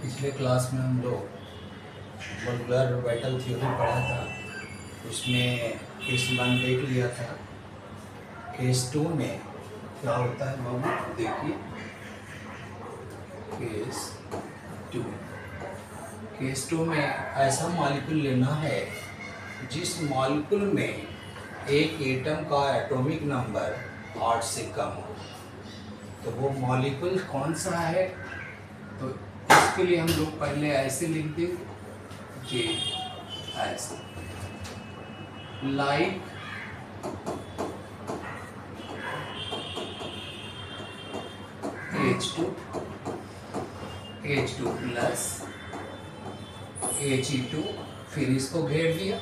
पिछले क्लास में हम लोग मॉलिक्यूलर ऑर्बिटल थ्योरी पढ़ा था। उसमें केस 1 देख लिया था। केस 2 में क्या होता है बाबू देखिए। केस 2 में ऐसा मॉलिक्यूल लेना है जिस मॉलिक्यूल में एक एटम का एटॉमिक नंबर 8 से कम हो। तो वो मॉलिक्यूल कौन सा है? तो इसके लिए हम लोग पहले ऐसे लिख देंगे कि ऐसे लाइक H2 प्लस He2, फिर इसको घेर दिया।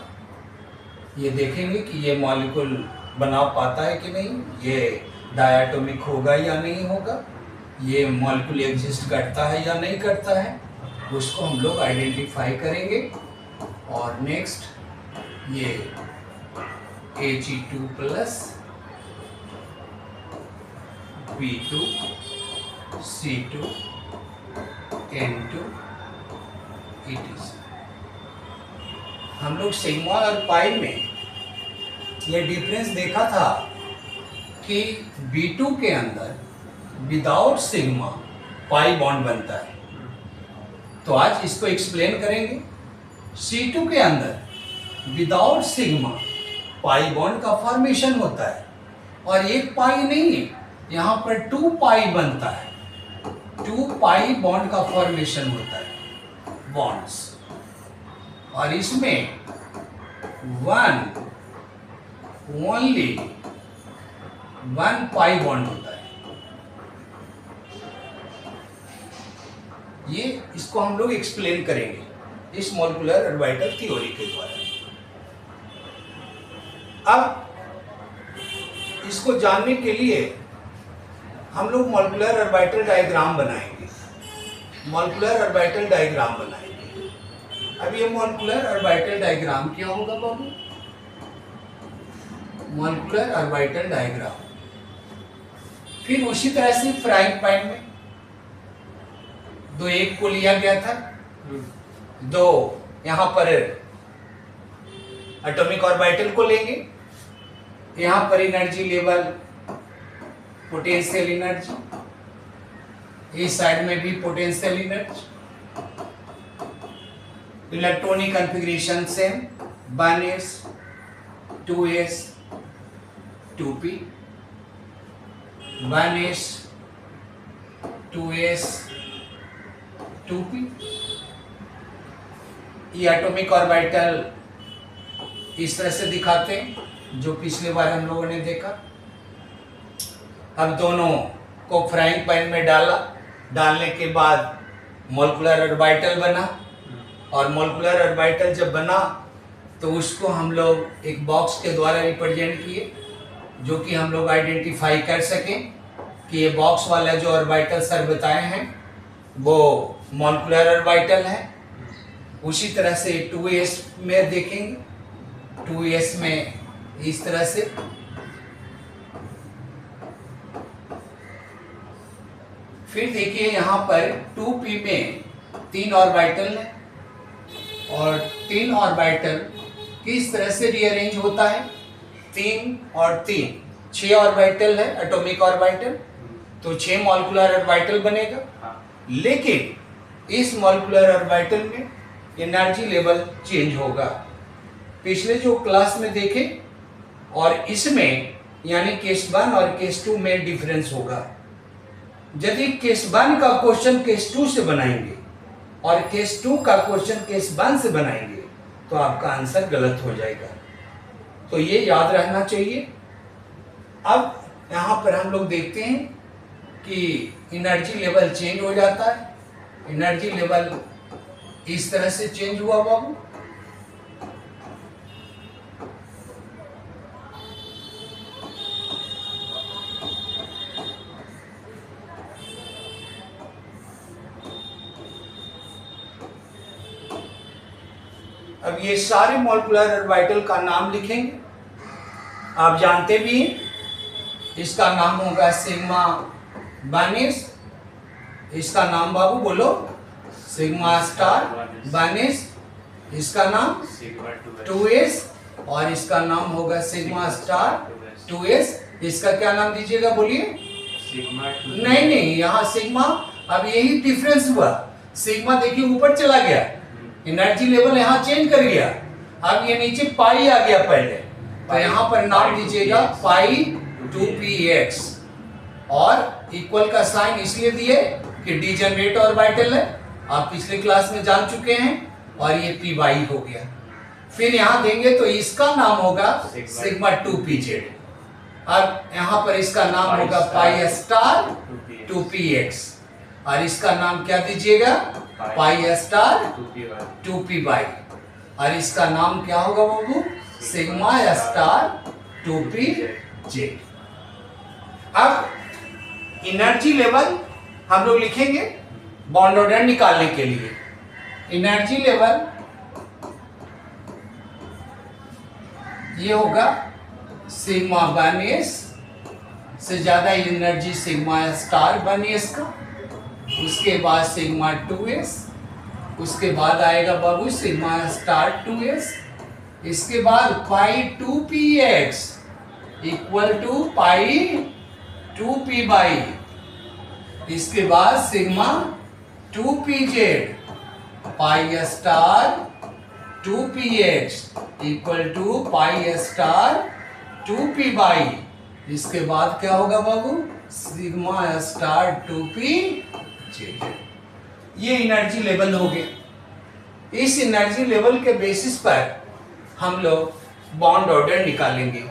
ये देखेंगे कि ये मॉलिक्यूल बना पाता है कि नहीं, ये डायटोमिक होगा या नहीं होगा, ये मॉलिक्यूल एग्जिस्ट करता है या नहीं करता है, उसको हम लोग आइडेंटिफाई करेंगे। और नेक्स्ट ये He2 plus B2 C2 N2 ETC। हम लोग सिग्मा और पाई में ये डिफरेंस देखा था कि B2 के अंदर विदाउट सिग्मा पाई बॉन्ड बनता है। तो आज इसको एक्सप्लेन करेंगे। C2 के अंदर विदाउट सिग्मा पाई बॉन्ड का फॉर्मेशन होता है और एक पाई नहीं है, यहाँ पर 2 पाई बनता है। 2 पाई बॉन्ड का फॉर्मेशन होता है, बॉन्ड्स। और इसमें ओनली 1 पाई बॉन्ड होता है। ये इसको हम लोग एक्सप्लेन करेंगे इस मॉलिक्यूलर ऑर्बिटल थ्योरी के द्वारा। अब इसको जानने के लिए हम लोग मॉलिक्यूलर ऑर्बिटल डायग्राम बनाएंगे। मॉलिक्यूलर ऑर्बिटल डायग्राम बनाएंगे। अब ये मॉलिक्यूलर ऑर्बिटल डायग्राम क्या होगा बाबू? Molecular orbital diagram. फिर उसी तरह से फ्राइंग पैन में एक को लिया गया था, 2 यहां पर एटॉमिक ऑर्बिटल को लेंगे। यहां पर एनर्जी लेवल, पोटेंशियल एनर्जी, इस साइड में भी potential energy, electronic configuration same 1s 2s 2p 1s 2s 2p। ये एटॉमिक ऑर्बिटल इस तरह से दिखाते हैं जो पिछले बार हम लोगों ने देखा। अब दोनों को फ्राइंग पैन में डाला, डालने के बाद मॉलिक्यूलर ऑर्बिटल बना। और मॉलिक्यूलर ऑर्बिटल जब बना तो उसको हम लोग एक बॉक्स के द्वारा रिप्रेजेंट किए, जो कि हम लोग आइडेंटिफाई कर सकें कि ये बॉक्स वाला जो ऑर्बिटल सर बताए हैं वो मॉलिक्यूलर ऑर्बिटल है। उसी तरह से 2s में देखेंगे, 2s में इस तरह से। फिर देखिए यहाँ पर 2p में 3 ऑर्बिटल है और 3 ऑर्बिटल किस तरह से रीअरेंज होता है? 3 और 3 6 ऑर्बिटल है, एटॉमिक ऑर्बिटल, तो 6 मॉलिक्यूलर ऑर्बिटल बनेगा। लेकिन इस मॉलिक्यूलर ऑर्बिटल में एनर्जी लेवल चेंज होगा। पिछले जो क्लास में देखे और इसमें यानी केस 1 और केस 2 में डिफरेंस होगा। यदि केस 1 का क्वेश्चन केस 2 से बनाएंगे और केस 2 का क्वेश्चन केस 1 से बनाएंगे तो आपका आंसर गलत हो जाएगा। तो ये याद रहना चाहिए। अब यहाँ पर हम लोग देखते हैं कि एनर्जी लेवल चेंज हो जाता है। एनर्जी लेवल इस तरह से चेंज हुआ बाबू। अब ये सारे मॉलिक्यूलर ऑर्बिटल का नाम लिखेंगे। आप जानते भी हैं, इसका नाम होगा सिग्मा 1s। इसका नाम बाबू बोलो सिग्मा स्टार 1s, इसका नाम 2s, और इसका नाम होगा सिग्मा स्टार 2s। इसका क्या नाम दीजिएगा बोलिए? नहीं नहीं, यहाँ सिग्मा, अब यही डिफरेंस हुआ। सिग्मा देखिए ऊपर चला गया, एनर्जी लेवल यहाँ चेंज कर गया, अब ये नीचे पाई आ गया पहले, तो यहाँ पर नाम दीजिएगा पाई 2px, और इक्वल का साइन इसलिए दिए कि डिजेनरेट ऑर्बिटल है, आप पिछले क्लास में जान चुके हैं, और ये पी वाई हो गया। फिर यहाँ देंगे तो इसका नाम होगा सिग्मा 2pz। अब यहाँ पर इसका नाम होगा पाई स्टार 2px, और इसका नाम क्या दीजिएगा? पाई स्टार 2py, और इसका नाम क्या होगा बाबू? Sigma star 2pz। अब एनर्जी लेवल हम लोग लिखेंगे बॉन्ड ऑर्डर निकालने के लिए। एनर्जी लेवल ये होगा सिग्मा 1s से ज्यादा एनर्जी सिग्मा स्टार 1s का, उसके बाद सिग्मा 2s, उसके बाद आएगा बाबू सिग्मा स्टार 2s, इसके बाद पाई 2px equal to pi 2py, इसके बाद sigma 2pz pi star 2px equal to pi star 2py, इसके बाद क्या होगा बाबू? Sigma star 2pz। ये एनर्जी लेवल हो गए। इस एनर्जी लेवल के बेसिस पर हम लोग बॉन्ड ऑर्डर निकालेंगे,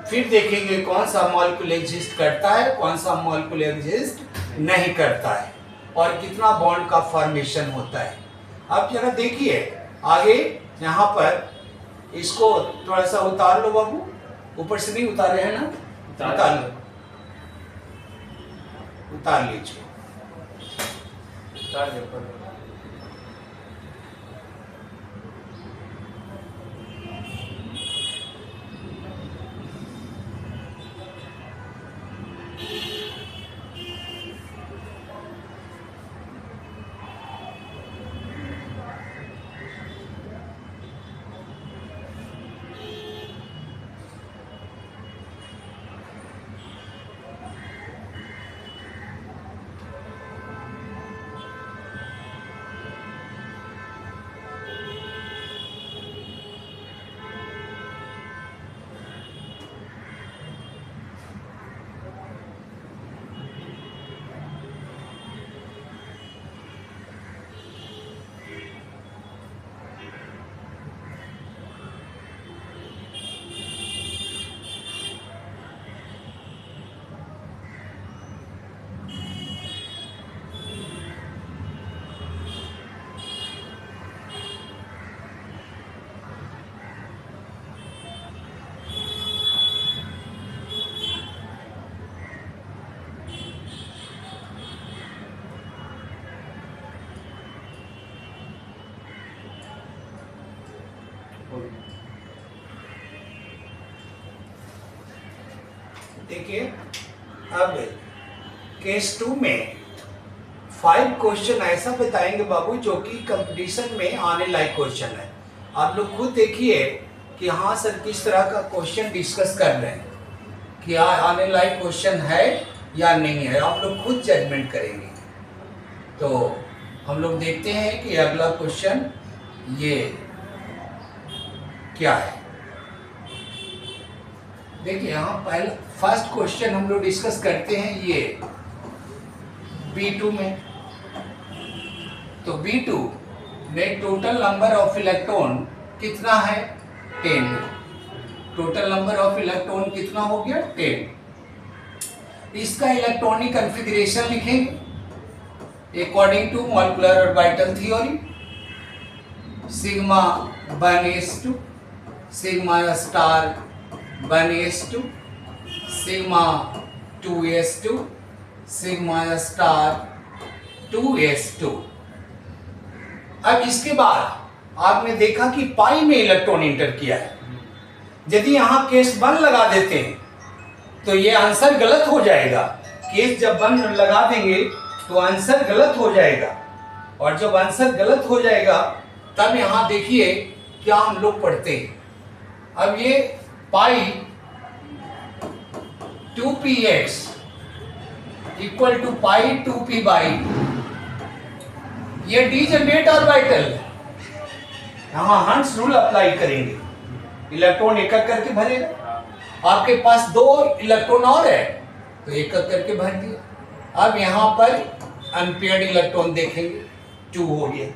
फिर देखेंगे कौन सा मॉलिक्यूल एग्जिस्ट करता है, कौन सा मॉलिक्यूल एग्जिस्ट नहीं करता है, और कितना बॉन्ड का फॉर्मेशन होता है। अब जरा देखिए आगे, यहाँ पर इसको थोड़ा सा उतार लो बाबू, ऊपर से नहीं उतारे हैं ना? उतार लो, उतार लीजिए। देखिए अब केस 2 में 5 क्वेश्चन ऐसा बताएंगे बाबू जो कि कंपटीशन में आने लायक क्वेश्चन है। आप लोग खुद देखिए कि हाँ सर किस तरह का क्वेश्चन डिस्कस कर रहे हैं, कि आने लायक क्वेश्चन है या नहीं है, आप लोग खुद जजमेंट करेंगे। तो हम लोग देखते हैं कि अगला क्वेश्चन ये क्या है। देखिए यहाँ पहला फर्स्ट क्वेश्चन हम लोग डिस्कस करते हैं ये B2 में। तो B2 में टोटल नंबर ऑफ इलेक्ट्रॉन कितना है? 10। टोटल नंबर ऑफ इलेक्ट्रॉन कितना हो गया? 10। इसका इलेक्ट्रॉनिक कॉन्फ़िगरेशन लिखेंगे according to molecular orbital theory. Sigma 1s2, sigma star 1s2, sigma 2s2, sigma star 2s2। अब इसके बाद आपने देखा कि पाई में इलेक्ट्रॉन इंटर किया है। यदि यहाँ केस 1 लगा देते हैं तो ये आंसर गलत हो जाएगा। केस जब 1 लगा देंगे तो आंसर गलत हो जाएगा, और जब आंसर गलत हो जाएगा तब यहां देखिए क्या हम लोग पढ़ते हैं। अब ये pi 2px equal to pi 2p by, ये डीजनरेट ऑर्बिटल है। यहां हंस रूल अप्लाई करेंगे, इलेक्ट्रॉन एक एक करके भरेगा। आपके पास 2 इलेक्ट्रॉन और है तो एक एक करके भर दिया। अब यहां पर अनपेयर्ड इलेक्ट्रॉन देखेंगे, 2 हो गया।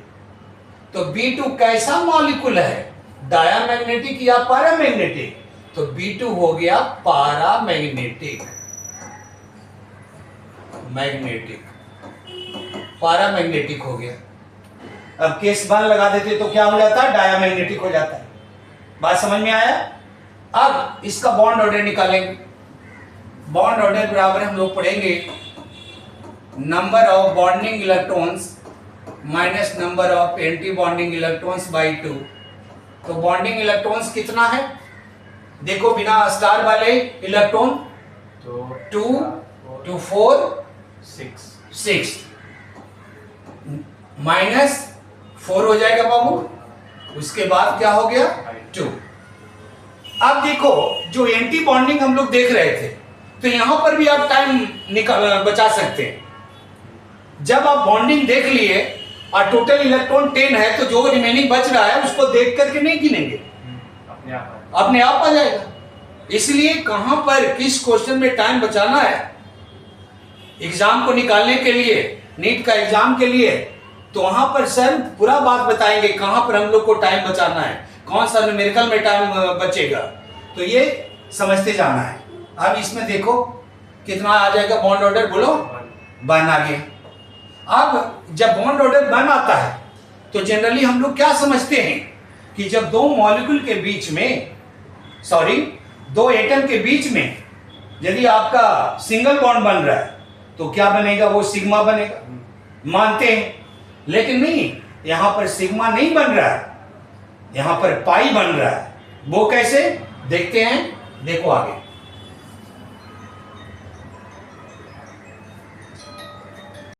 तो B2 कैसा मॉलिक्यूल है, डायामैग्नेटिक या पैरामैग्नेटिक? तो B2 हो गया पैरामैग्नेटिक, मैग्नेटिक, पैरामैग्नेटिक हो गया। अब केस बार लगा देते तो क्या हो जाता है, डायामैग्नेटिक हो जाता है। बात समझ में आया? अब इसका बॉन्ड ऑर्डर निकालेंगे। बॉन्ड ऑर्डर बराबर हम लोग पढ़ेंगे number of bonding electrons minus number of anti bonding electrons by 2। तो बॉन्डिंग इलेक्ट्रॉन्स कितना है, देखो बिना स्टार वाले इलेक्ट्रॉन तो 2 2 4 6 माइनस 4 हो जाएगा बाबू, उसके बाद क्या हो गया 2। अब देखो जो एंटी बॉन्डिंग हम लोग देख रहे थे, तो यहां पर भी आप टाइम बचा सकते हैं। जब आप बॉन्डिंग देख लिए और टोटल इलेक्ट्रॉन 10 है तो जो रिमेनिंग बच रहा है उसको देख करके नहीं गिनेंगे, अपने आप आ जाएगा। इसलिए कहां पर किस क्वेश्चन में टाइम बचाना है एग्जाम को निकालने के लिए, नीट का एग्जाम के लिए, तो वहां पर सर पूरा बात बताएंगे कहां पर हम लोग को टाइम बचाना है, कौन सा न्यूमेरिकल में टाइम बचेगा, तो ये समझते जाना है। अब इसमें देखो कितना आ जाएगा बॉन्ड ऑर्डर, बोलो 1 आ गया। अब जब बॉन्ड ऑर्डर 1 आता है तो जनरली हम लोग क्या समझते हैं कि जब 2 मॉलिक्यूल के बीच में, सॉरी 2 एटम के बीच में यदि आपका सिंगल बॉन्ड बन रहा है तो क्या बनेगा, वो सिग्मा बनेगा, मानते हैं। लेकिन नहीं, यहां पर सिग्मा नहीं बन रहा है, यहां पर पाई बन रहा है। वो कैसे देखते हैं, देखो आगे।